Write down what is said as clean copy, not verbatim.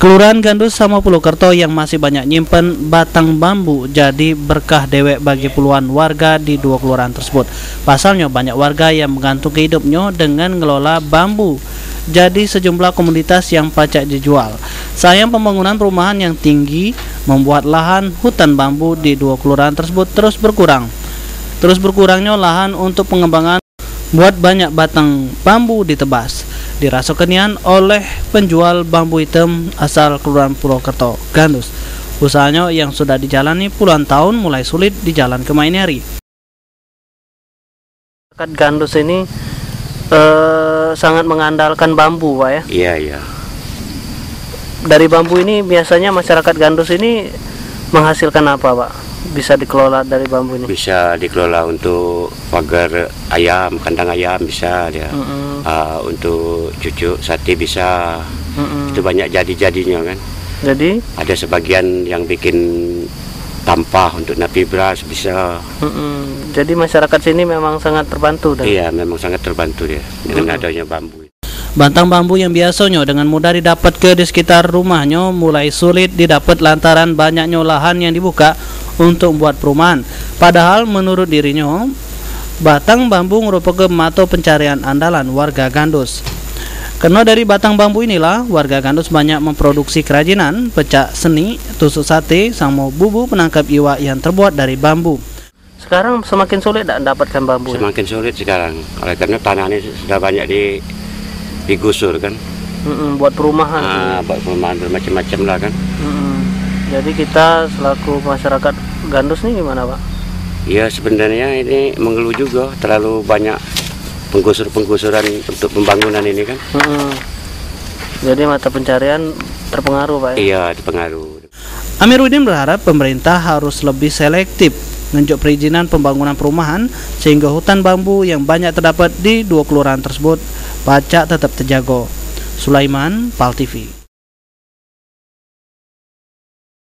Kelurahan Gandus sama Purwokerto yang masih banyak nyimpen batang bambu jadi berkah dewek bagi puluhan warga di dua kelurahan tersebut. Pasalnya banyak warga yang menggantung hidupnya dengan ngelola bambu. Jadi sejumlah komoditas yang pacak dijual. Sayang pembangunan perumahan yang tinggi membuat lahan hutan bambu di dua kelurahan tersebut terus berkurang. Terus berkurangnya lahan untuk pengembangan buat banyak batang bambu ditebas. Dirasa kenian oleh penjual bambu hitam asal Kelurahan Purwokerto, Gandus. Usahanya yang sudah dijalani puluhan tahun mulai sulit di jalan ke main hari. Gandus ini sangat mengandalkan bambu, Pak ya? Iya, iya. Dari bambu ini biasanya masyarakat Gandus ini menghasilkan apa, Pak? Bisa dikelola dari bambu ini? Bisa dikelola untuk pagar ayam, kandang ayam bisa dia. Untuk cucu sate bisa. Itu banyak jadi-jadinya kan. Jadi? Ada sebagian yang bikin tampah untuk napi beras bisa. Jadi masyarakat sini memang sangat terbantu. Iya, memang sangat terbantu dia dengan adanya bambu. Batang bambu yang biasanya dengan mudah didapat di sekitar rumahnya mulai sulit didapat lantaran banyaknya lahan yang dibuka untuk membuat perumahan. Padahal menurut dirinya, batang bambu merupakan mata pencarian andalan warga Gandus. Karena dari batang bambu inilah warga Gandus banyak memproduksi kerajinan, pecak seni, tusuk sate, sama bubu penangkap iwak yang terbuat dari bambu. Sekarang semakin sulit tidak mendapatkan bambu. Semakin sulit sekarang, oleh karena tanah ini sudah banyak digusur kan. Buat perumahan. Buat perumahan bermacam-macam lah kan. Jadi kita selaku masyarakat Gandus nih gimana, Pak? Ya sebenarnya ini mengeluh juga terlalu banyak penggusuran untuk pembangunan ini kan. Jadi mata pencarian terpengaruh, Pak ya? Iya, terpengaruh. Amiruddin berharap pemerintah harus lebih selektif menunjuk perizinan pembangunan perumahan sehingga hutan bambu yang banyak terdapat di dua kelurahan tersebut pacak tetap terjaga. Sulaiman, PAL TV.